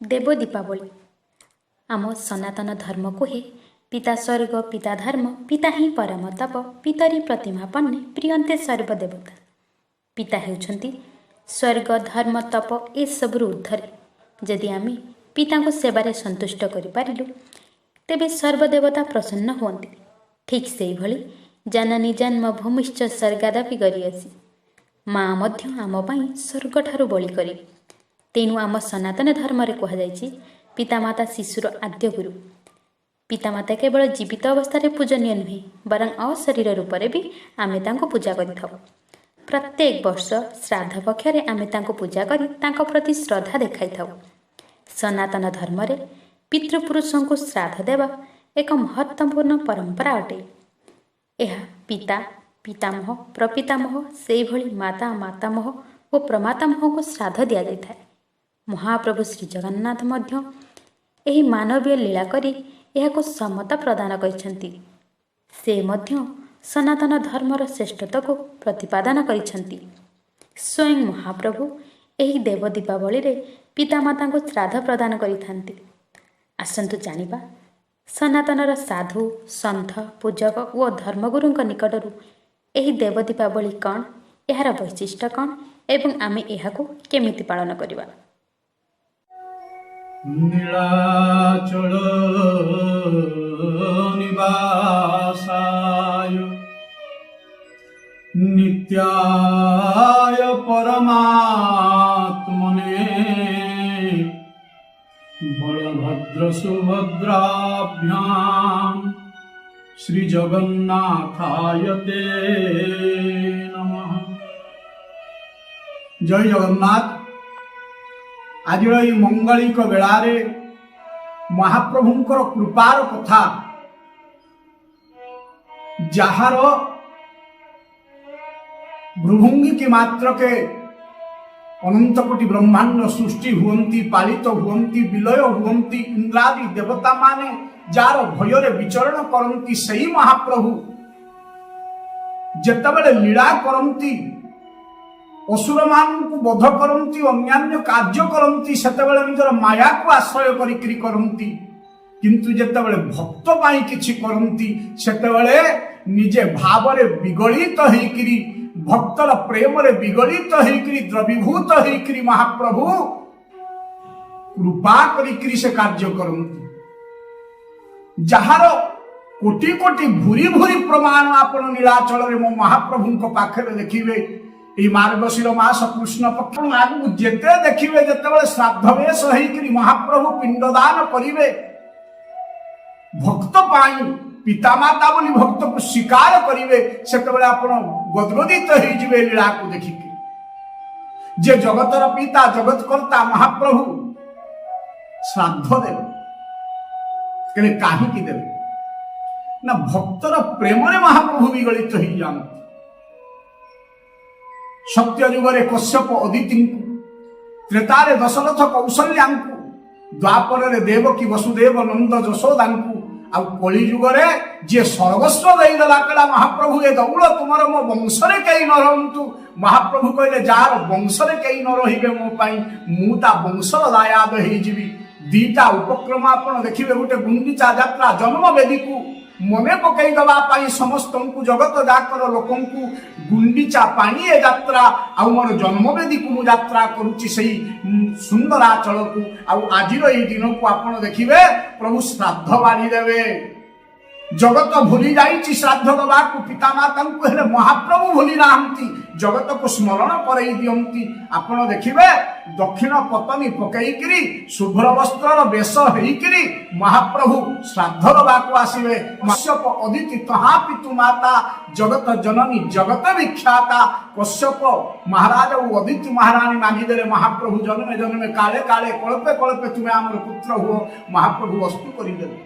देव दीपावली आम सनातन धर्म कहे पिता स्वर्ग पिता धर्म पिता ही परम तप पितरी प्रतिमा पन्ने प्रियंते सर्वदेवता। पिता हेउछंती स्वर्ग धर्म तप ए सबरु ऊर्ध्वरे। जदि आमे पिता को सेवारे संतुष्ट करि पारिलु तेबे सर्वदेवता प्रसन्न हुअन्ति। ठीक सेहि भली जननी जन्म भूमिश्च स्वर्गादपि गरिअसि माँ मध्य आम पई स्वर्ग ठारु बलि करी। तेणु आम सनातन धर्म रे कहा जायछि पितामाता शिशुर आद्य गुरु। पितामाता केवल जीवित अवस्था पूजनीय नुहे बरं अशरीर रूप में भी आमे तांको पूजा करिथाउ। प्रत्येक वर्ष श्राद्ध पक्षरे आमे तांको पूजा करी तांको प्रति श्रद्धा देखाइथाउ। सनातन धर्म रे पितृपुरुषों को श्राद्ध देवा एक महत्वपूर्ण परंपरा अटे। यह पिता पितामह प्रपितामह से भली माता मातामह और प्रमातामह को श्राद्ध दिया जाए। महाप्रभु श्री जगन्नाथ मध्य एही मानवीय लीला करी यह को समता प्रदान करिसेंती। से मध्य सनातन धर्मर श्रेष्ठता को प्रतिपादन करिसेंती। स्वयं महाप्रभु एही देव दीपावली रे पितामाता को श्राद्ध प्रदान करिथांती। आसंतु जानिबा सनातनर साधु सन्थ पूजक और धर्मगुरु निकटरू एही देव दीपावली कौन, यार वैशिष्ट्य कौन एवं आमे एहाको केमिति पालन करिबा। नीलाचल निवासाय नित्याय परमात्मने बलभद्र सुभद्राभ्याम श्री जगन्नाथाय ते नमः। जय जगन्नाथ। आज मंगलिक बेलारे महाप्रभुंकर कृपार कथा जार भ्रुभुंगी के मात्र के अनंत कोटि ब्रह्मांड सृष्टि हुअंती पालित हुअंती विलय हुअंती इंद्रादि देवता माने जार भୟରେ विचरण करंती सही महाप्रभु जेतेबेले लीला करंती असुर मान को बोध करंती अन्यान्य कार्य करंती सेतेबेले निजर माया को आश्रय करिकरी करंती। किंतु जेतेबेले भक्त पाई किछि करंती सेतेबेले निजे भावरे विगलित होइकरी भक्तर प्रेम रे विगलित होइकरी द्रवीभूत होइकरी महाप्रभु कृपा करिकरी से कार्य करंती। जहार कोटि कोटि भूरी भूरी प्रमाण आपण नीलाचल रे मो महाप्रभु को पाखरे देखिबे। ई मार्गशीर मास कृष्ण पक्ष आगु जेते देखिबे जेतेबेले श्राद्धवेश होइकरी महाप्रभु पिंडदान करिवे भक्त पाई पितामाता बोली भक्त को स्वीकार करिवे सेतेबेले आपण गदगदित होई जिवे लीला को देखिके। जे जगतर पिता जगत कर्ता महाप्रभु श्राद्ध देवे केले काहे की देवे ना भक्तर प्रेम रे महाप्रभु विगलित होई जानते। सत्य युगरे कश्यप अदिति त्रेतारे दशरथ कौशल्या द्वापर देवकी वसुदेव नंद जशोदा आ कली युगरे जे सर्वस्व देदेला कहला महाप्रभु ए दौड़ तुमर मो वंश कई न रु। महाप्रभु कहले जार वंश कई न रे मो मुता वंशर दायाद होइजिबी। दीटा उपक्रम आपण देखिबे गोटे गुंडीचा यात्रा जन्म वेदी को मने पकई दबा पाई समस्त जगत जाकर लोकं गुंडीचा पानी ए यात्रा आ मोर जन्मवेदी को यात्रा करूची सही सुंदराचल को। आज दिन को आपण देखिबे प्रभु श्राद्ध बाढ़ी देवे। जगत भूली जाइछि श्राद्ध दबा को पितामाता को हेले महाप्रभु भूली नाहंती जगत को स्मरण करई दियंती। आपण देखिबे दक्षिण पतनी पकईकरी शुभ्र वस्त्र वेश होइकरी महाप्रभु श्राद्ध दबा को आसीबे। कश्यप अदिति तहा पितु माता जगत जननी जगत विख्याता कश्यप महाराज और अदिति महारानी मागिदेले महाप्रभु जन्मे जन्मे काले काले कल्पे कल्पे तुम्हें आमर पुत्र हुओ महाप्रभु वस्तु करिदेले।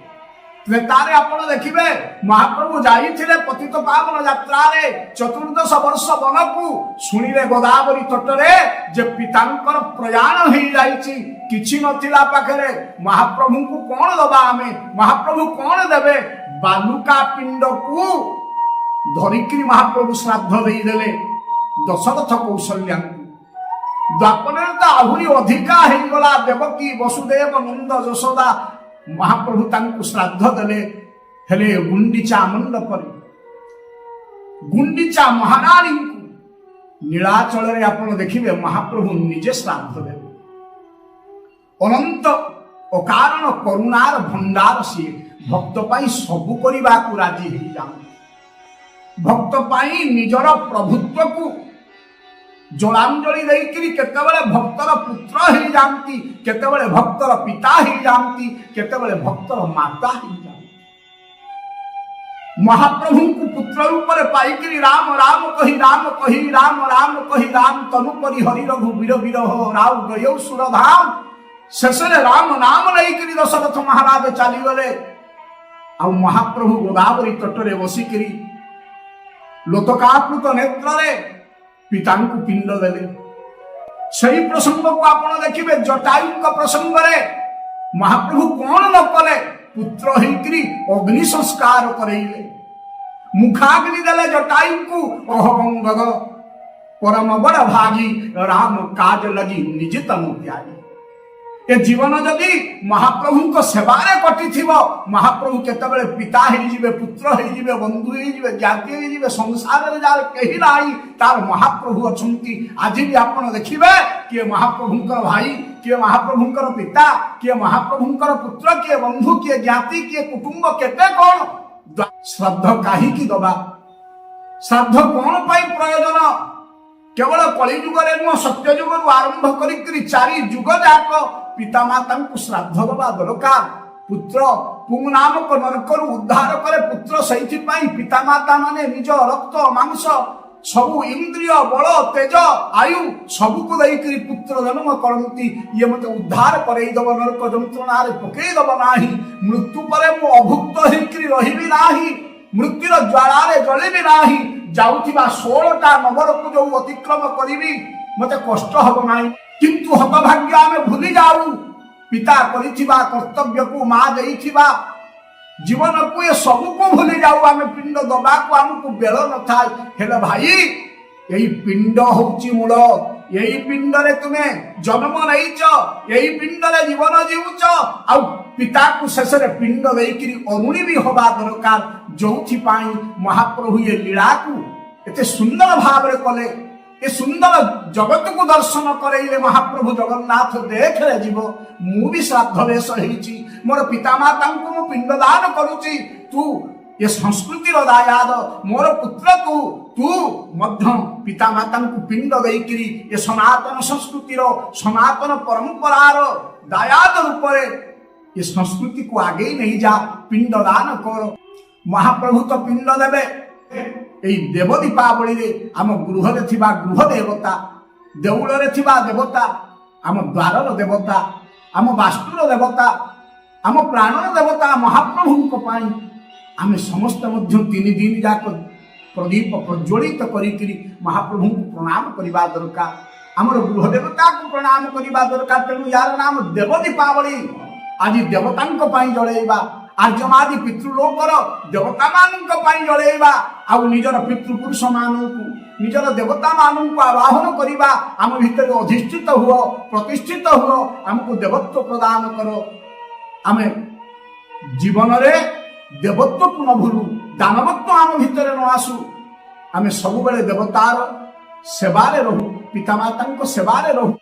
त्रेतारे आपण देखिबे महाप्रभु जाइथिले पतित पावन यात्रा रे 14 वर्ष बनकु सुनिले गोदावरी तटरे जे पितांकर प्रयाण होई जाइछि किछि नथिला पाखरे महाप्रभु को कोन दबा आमे महाप्रभु कोन देबे बालुका पिंड को धरिकरी महाप्रभु श्राद्ध देई देले दशरथ कौशल्या द्वापर तो आहरी अधिका होगला देवकी वसुदेव नंद यशोदा महाप्रभु तांकु श्राद्ध देले हेले गुंडीचा मंडप गुंडीचा महाराणी नीलाचल रे आपण देखिबे महाप्रभु निजे श्राद्ध देवे अनंत अकारण करुणार भंडार सी भक्त पाई सबु करने को राजी हो जाती भक्त पाई निजर प्रभुत्व को जलांजलि देकरी केतेबेले भक्तर पुत्र हो जाती केतेबेले भक्तर पिता हो जाती केतेबेले भक्तर माता हो जाती महाप्रभु को पुत्र रूप में पाइकरी राम राम कही राम कही राम तनु परि हरि रघु वीर वीर हो राव गयो सुरधाम शेष राम नाम नहीं दशरथ महाराज चलीगले आ महाप्रभु गोदावरी तटरे बसिकी लोतकाप्लुत नेत्र पिता पिंड देले सही प्रसंग को आप देखिए जटायु प्रसंग महाप्रभु कौन न कले पुत्र होकरी अग्नि संस्कार करेले मुखाग्नि देले जटायु को अहबंगद परम बड़ भागी राम काज लगी निज तनु त्यागी ए जीवन जदि महाप्रभु को सेवारे कटि महाप्रभु केतबेले पिता हो पुत्र हो बंधु हो जाति हो संसार में जार कहीं नहीं तार महाप्रभु अच्छी आज भी आप देखिए किए महाप्रभुंकर भाई किए महाप्रभुंकर पिता किए महाप्रभुंकर पुत्र किए बंधु किए ज्ञाति किए कुटुंब केते कौन श्राद्ध कहीं दबा श्राद्ध कौन पाई प्रयोजन केवल कलिजुग नुह सत्य जुग आरंभ कर चारि जुग जाक पिता माता को श्राद्ध दबा दरकार पुत्र पुंग नामक नरकर उद्धार करे पुत्र से पिता माता माने निज रक्त मांस सबु इंद्रिय बल तेज आयु सबको देकर पुत्र जन्म करती ये मत उद्धार करईदब नरक जंत्रणा पकईदब ना मृत्यु पर मु अभुक्त होकर रही मृत्युर ज्वाला जलिबी ना जाऊथिबा 16टा नगर को जो अतिक्रम करी मते कष्ट हब ना किंतु हतभाग्य आमे भूली जाऊ पिता करिथिबा कर्तव्य को मां देइथिबा जीवन को ये सब को भूली जाऊ आमे पिंड दबा को हमको बेल न था हेले भाई यही पिंड होची मूल यही पिंड रे तुमे जन्म नहींच यही पिंड रे जीवन जीवुच आ पिता को शेष रे पिंड देइकरी अरुणी भी होबा दरकार जोथि पाई महाप्रभु ये लीला को एते सुंदर भाव रे कले ए सुंदर जगत को दर्शन करे महाप्रभु जगन्नाथ देख रे जीव मु भी श्राद्ध वेश होईची मोर पिता माता को मु पिंडदान करूची तू ये संस्कृति रो दायाद मोर पुत्र तू मध्य पिता माता को पिंड देकरी ये सनातन संस्कृति रो सनातन परंपरा रो दायाद रूप ये संस्कृति को आगे नहीं जा पिंडदान कर महाप्रभु तो पिंड देवे এই দেব দীপাবলি आम गृह गृह देवता देउल देवता आम द्वार देवता आम वास्तुर देवता आम प्राणर देवता महाप्रभु आम समस्त 3 दिन जाक प्रदीप प्रज्वलित करी महाप्रभु को प्रणाम करने दरकार आमर गृह देवता को प्रणाम करने दरकार तेणु यार नाम देव दीपावली आज देवता जड़ेबा आर्यमादि पितृलोकर देवता मान जड़ेबा आउ निजर पितृपुरुष मानू निजर देवता मानू आवाहन करवा आम भितर अधिष्ठित हुआ प्रतिष्ठित हुआ आमको देवत्व प्रदान करो आम जीवन रे देवत्व को न भूलू दानवत्व आम भितर न आसू आम सब बेले देवतार सेवारे रहू पिता माता सेवारे रहू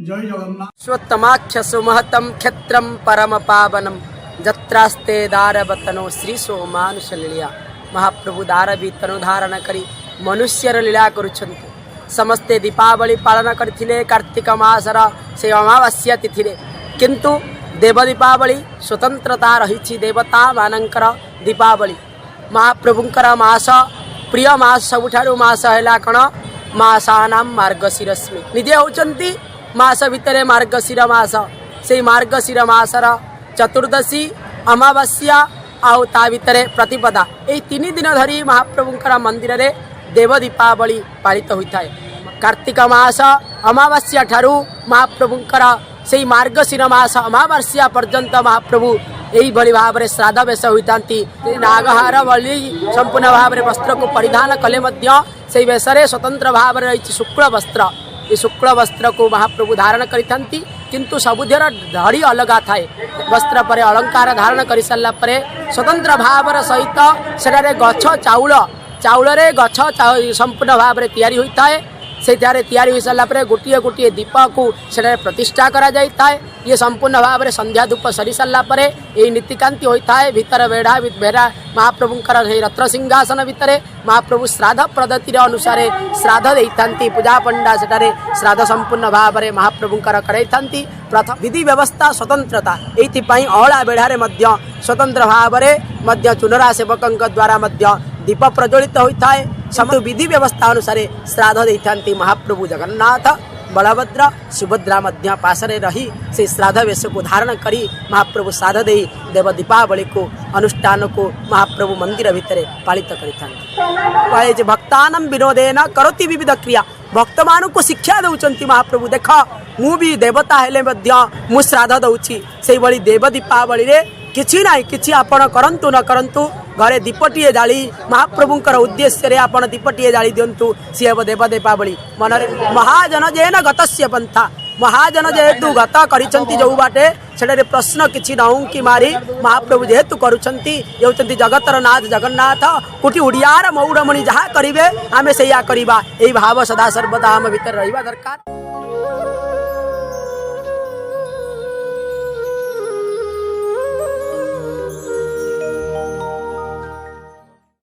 जय जगन्नाथ स्वत्तमाख्य सुमहतम क्षेत्रम परम पावनम जत्रास्ते दारवतनो श्री सोमानुषलीला महाप्रभु दारवी तनु धारण करी मनुष्यर लीला करुछन्ति समस्ते दीपावली पालन करथिले कार्तिक मासर से अमावास्या तिथि किंतु देव दीपावली स्वतंत्रता रही देवता मानकर दीपावली महाप्रभुंकर मास प्रिय मास सबुठारु मास हैला कण मासानां मार्गशीरस्मि निजे होचंती मास भितरे मार्गशीर मास से मार्गशीर मासर चतुर्दशी अमावास्या आउ ता भितरे प्रतिपदा यही 3 दिन धरी महाप्रभुंकर मंदिर रे देव दीपावली पालित होता है कार्तिक मास अमावास्या ठारू महाप्रभुंकर से मार्गशीर मास अमावास्या पर्यंत महाप्रभु यही भली भाव में श्राद्ध वेश होता नागहार बलि संपूर्ण भाव में वस्त्र को परिधान कले से वेश स्वतंत्र भाव में रही शुक्ल वस्त्र ये शुक्ल वस्त्र को महाप्रभु धारण करिथांती किंतु सबुधर धड़ी अलगा थाए वस्त्र पर अलंकार धारण कर सारा पर स्वतंत्र भावर सहित सेठारे गछ चाउल चाउल गछ संपूर्ण भाव में तैयारी होता है से तैयारी हो सारा पर गोटे गोटे दीप को सेठारे प्रतिष्ठा करा जाता है ये संपूर्ण भाव में संध्या धूप सरी सारा पर यही नीतिकांति होता है भीतर बेढ़ा बेढ़ा महाप्रभुंकर रत्न सिंहासन भितर महाप्रभु श्राद्ध पद्धति अनुसार श्राद्ध देती पूजा पंडा सेठारे श्राद्ध संपूर्ण भाव में महाप्रभुंकर कराई प्रथम विधि व्यवस्था स्वतंत्रता ये अहला बेढ़ारे स्वतंत्र भाव में चुनरा सेवकों द्वारा दीप प्रज्वलित होता है सब विधि व्यवस्था अनुसार श्राद्ध देती महाप्रभु जगन्नाथ बलभद्र सुभद्रा मध्य पाशरे रही से श्राद्ध वेश को धारण करी महाप्रभु श्राद्ध दे देव दीपावली को अनुष्ठान को महाप्रभु मंदिर भितर पालित करें भक्तानम विनोदेन करोति विविध क्रिया भक्त मान को शिक्षा दौरान महाप्रभु देख मु भी देवता हेले मु श्राद्ध दौची से भली देव दीपावली रे किछि नाई किछि आपण करंतु न करंतु घरे दीपटीए जाली महाप्रभुंकर उद्देश्य रे आपण दीपटीए जाली दिंतु सी हे देव दीपावली मनरे महाजन जेन गतस्य पंथा महाजन जेहेतु गत करिसंती जो बाटे सेठारे प्रश्न किछि नहु कि मारी महाप्रभु जेहेतु करुछंती हेउचंती जगतर नाथ जगन्नाथ कोटी उड़ियार मौड़मणि जहाँ करिवे आमे सेया करिबा एई भाव सदा सर्वदा हम भीतर रहिबा दरकार।